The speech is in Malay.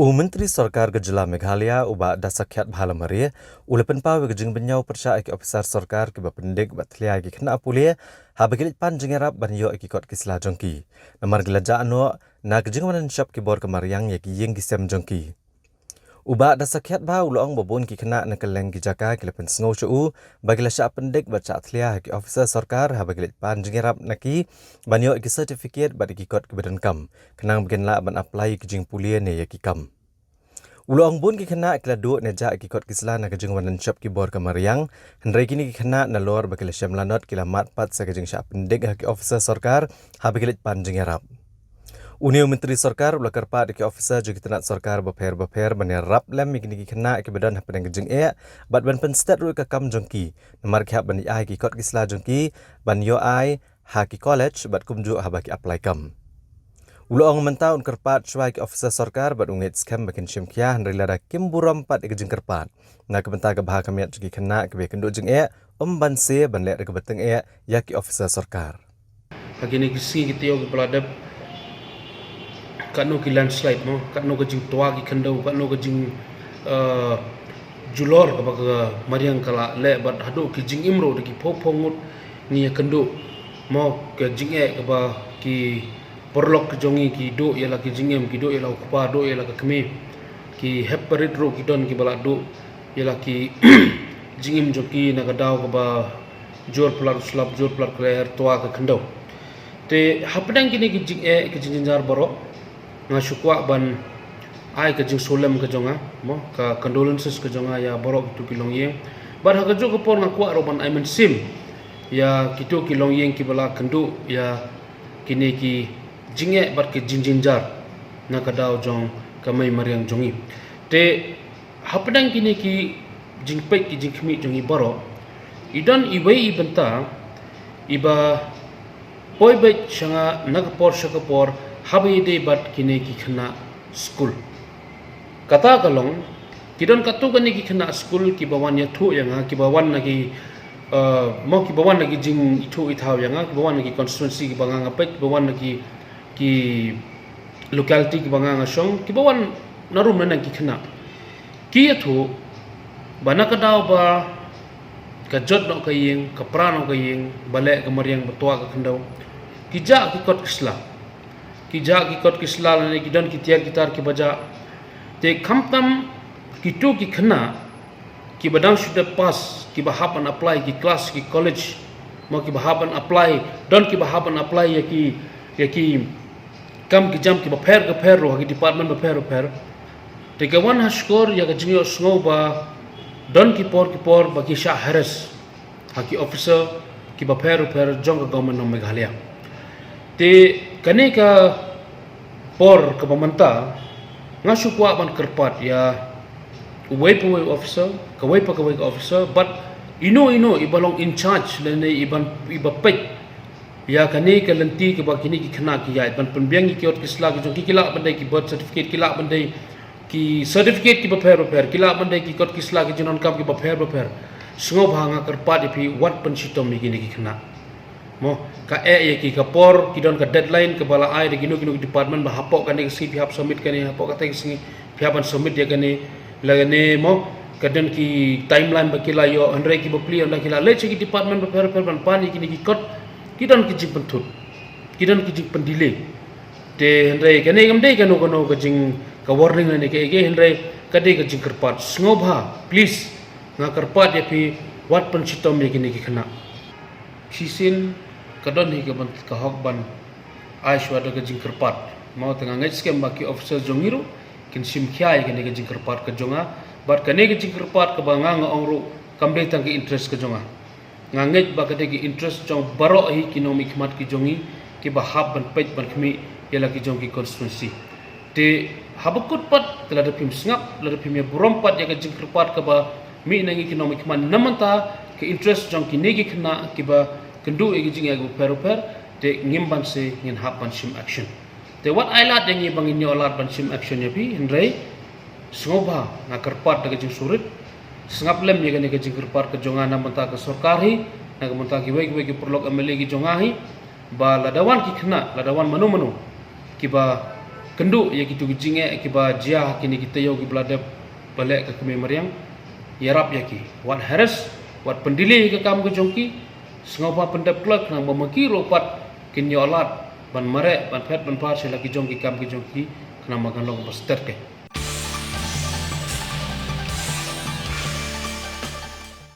Menteri Sarkar Gejala Meghalaya ubah dasakyat Bhalamari, ulepen pawe gejing benyau persya eki ofisar Sarkar ke bapendik batlia eki kena pulia, habagilit pan jengerap banyo eki kot kisla jongki. Namar gelaja anu na gejing wanan syap ki bor kemariang eki yeng kisem jongki. Ubah dasakyat ba ulong babun ki kena nakaleng ki jaka ki lepen sengau syau, bagila syap pendik baca atlia eki ofisar Sarkar habagilit pan jengerap naki banyo eki sertifikat bat eki kot kebedan kam. Kenang bagian ban apply gejing pulia ne eki kam. Ulang bun ki kena keladu neja ki kot kisla na kejing wanan shop ki bor kamariang hendrai kini ki kena na lor bakil syam lanot kilamat pat sa kejing syap pendik ki officer Sarkar habagilit panjing yarap. Unio Menteri Sarkar ulakar pat ki officer juga tenat Sarkar beper banerap lem kini ki kena ki badan hapen kejing bat ban penstat ru ka kam jongki namar ki hab ban ai ki kot kisla jongki ban yo ai ha ki college bat kumju habaki apply kam. Ulang mentau kerpat syuai ki officer Sarkar bat ungit scam bakin syimkia hendri lada kim buram pat ikejing kerpat. Na kebenta ke bahak kamiat juga kena ke bekenduk jeng ban se ban lek ke beteng ya ki officer Sarkar. Hagini kisi kita yo peladap kanu ki landslide mo kanu kejing tua ki kendau kanu kejing julor ke mariang kala le bat hadu ki jing imro de ki popongut ni kenduk mo ke jing ke ba ki perlok kejongi ki do ialah ki jingem ki do ialah kupa do ialah ke kemi ki heparit ro ki don ki balak do ialah ki jingem joki na kadau ke ba jor pelar slap jor pelar kleher tua ke kendau te hapdang kini ki jing ki jinjar boro ngasukwa ban ai ke jing solem ke jonga mo ka condolences ke jonga ya boro tu ki longyeng bar ha ke jo ke por ngakwa ro ban aimen sim ya kitu ki longyeng ki bala kendu ya kini ki jinge bat ke jinjar na kadau jong kamai mariang jongi te hapdang kini ki jingpek ki jingkmi jongi baro idan iwei ibenta iba poibet shanga nagpor shakapor habi de bat kini ki khana school kata kalong kidon katu kani ki khana school ki bawan ya thu yanga ki bawan nagi mo ki bawan nagi jing itu ithau yanga ki bawan nagi constituency ki banga ngapet bawan nagi ki locality ki banga ngasong ki bawan narum na ki khana ki athu bana kadau ba ka jot no ka yeng ka prano ka yeng bale ka mariang batwa ka khandau ki ja ki kot kisla ki ja ki kot kisla ne ki don ki tiar gitar ki baja te khamtam ki tu ki khana ki badang sudah pas ki bahapan apply ki class ki college mo ki bahapan apply don ki bahapan apply ya ki kam ki jam ki ba pher ro ki department ba pher te gawan haskor ya ka jingyo sngo ba don ki por ba ki sha haras ha ki officer ki ba pher jong ka government no Meghalaya te kane ka por ka pamanta ngasukwa ban kerpat ya way officer ka way officer but ino ibalong in charge lene iba pek ya kani ka lenti ke ba kini ki khana ki ya ban penbiang ki ot kisla ki jong ki kila bandai ki birth certificate kila bandai ki certificate ki ba pher kila bandai ki kot kisla ki jinon kam ki ba pher sungo bhanga kerpat ipi wat pensitom ni kini ki khana mo ka ki ka por ki don ka deadline ke bala ai de kinu department ba hapok kani si pihap submit kani hapok kata si pihapan submit dia kani lagane mo kadon ki timeline bakila yo andre ki bapli onda kila le ki department ba pher ban pani kini ki kot ki don ki jing pentut ki don ki jing pendile te andre kani gamde kanu ka jing ka warning ne ke andre kade ka jing kerpat snobha please nga kerpat ya pi wat pensitom ni kini ki khana sisin kadon hi ka hok ban aishwa da ka jing kerpat mau tengah ngai skem baki officer jongiru kin sim khyai kini ka jing kerpat ka jonga bat kane ka jing kerpat ka banga nga ongru kambe tang ki interest ka jonga nga ngai ba ka ki interest jong baro hi kinomi khmat ki jongi ki ba hab ban pet ban khmi yela ki jong ki constituency te habukut pat tela da pim sngap la da pim ya burompat ya ka jing kerpat ka ba mi nangi kinomi khman namanta ke interest jong ki negi khna ki ba kendu egi jing ya per te ngimban se ngin hab ban sim action te what I lat yang bangin nyo lat ban sim action ya pi hendrai sngoba na kerpat daga jing surit sngap lem ya ka jing kerpat ka jonga na manta ka sarkari na ka manta ki wei ki perlok amele ki jongahi ba ladawan ki khna ladawan manu ki ba kenduk ya gitu jingek ki ba jia kini kita yo ki belada balik ke kami meriang yarap ya ki wat harus wat pendili ke kam ke jongki sengopa pendap klak nang memaki ropat kinyolat ban marek ban pet ban pas lagi jongki kam ke jongki kena makan long paster ke